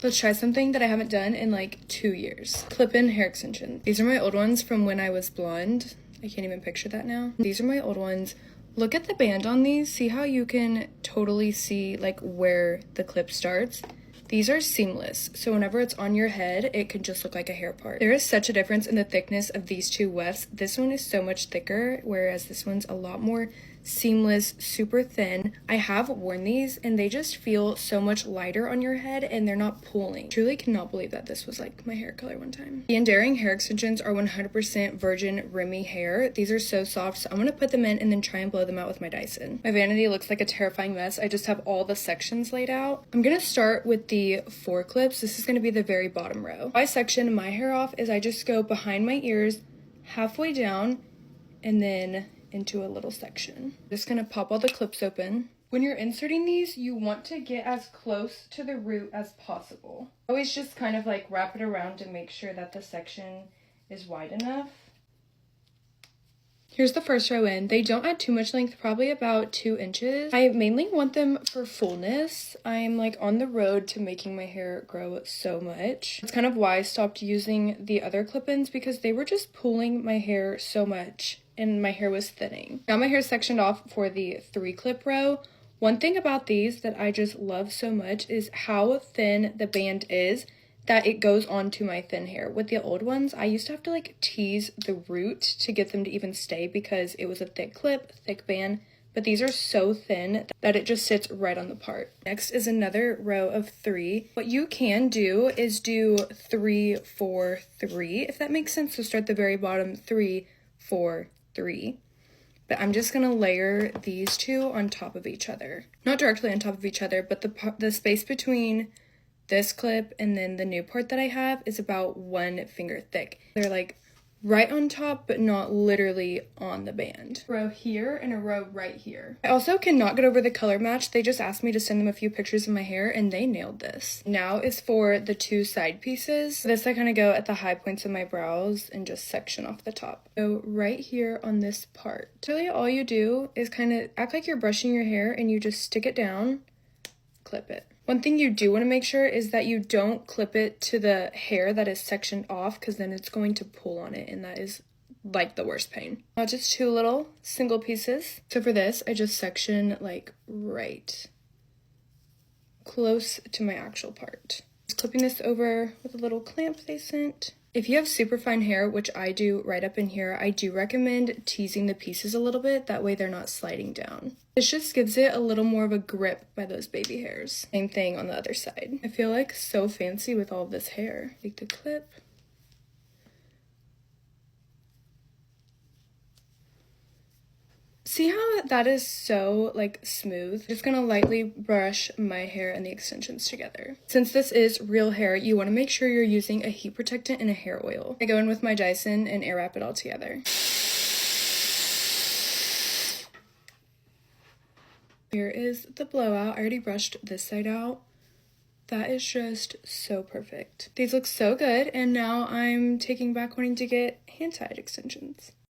Let's try something that I haven't done in like 2 years. Clip-in hair extensions. These are my old ones from when I was blonde. I can't even picture that now. These are my old ones. Look at the band on these. See how you can totally see like where the clip starts? These are seamless, so whenever it's on your head, it can just look like a hair part. There is such a difference in the thickness of these two wefts. This one is so much thicker, whereas this one's a lot more seamless, super thin. I have worn these and they just feel so much lighter on your head and they're not pulling. Truly cannot believe that this was like my hair color one time. The Endaring hair extensions are 100% virgin Remy hair. These are so soft, so I'm gonna put them in and then try and blow them out with my Dyson. My vanity looks like a terrifying mess. I just have all the sections laid out. I'm gonna start with the 4 clips. This is gonna be the very bottom row. I section my hair off is I just go behind my ears, halfway down, and then into a little section. Just gonna pop all the clips open. When you're inserting these, you want to get as close to the root as possible. Always just kind of like wrap it around to make sure that the section is wide enough. Here's the first row in. They don't add too much length, probably about 2 inches. I mainly want them for fullness. I'm like on the road to making my hair grow so much. That's kind of why I stopped using the other clip-ins because they were just pulling my hair so much and my hair was thinning. Now my hair is sectioned off for the 3 clip row. One thing about these that I just love so much is how thin the band is that it goes onto my thin hair. With the old ones, I used to have to like tease the root to get them to even stay because it was a thick clip, thick band, but these are so thin that it just sits right on the part. Next is another row of 3. What you can do is do 3, 4, 3, if that makes sense. So start the very bottom, 3, 4, 3. But I'm just gonna layer these two on top of each other. Not directly on top of each other, but the space between this clip and then the new part that I have is about 1 finger thick. They're like right on top, but not literally on the band. A row here and a row right here. I also cannot get over the color match. They just asked me to send them a few pictures of my hair and they nailed this. Now is for the 2 side pieces. This I kind of go at the high points of my brows and just section off the top. So right here on this part. Really all you do is kind of act like you're brushing your hair and you just stick it down, clip it. One thing you do want to make sure is that you don't clip it to the hair that is sectioned off because then it's going to pull on it and that is like the worst pain. Now just 2 little single pieces. So for this, I just section like right close to my actual part. Just clipping this over with a little clamp they sent. If you have super fine hair, which I do right up in here, I do recommend teasing the pieces a little bit. That way they're not sliding down. This just gives it a little more of a grip by those baby hairs. Same thing on the other side. I feel like so fancy with all of this hair. Take the clip. See how that is so like smooth? Just gonna lightly brush my hair and the extensions together. Since this is real hair, you want to make sure you're using a heat protectant and a hair oil. I go in with my Dyson and air wrap it all together. Here is the blowout. I already brushed this side out. That is just so perfect. These look so good, and now I'm taking back wanting to get hand-tied extensions.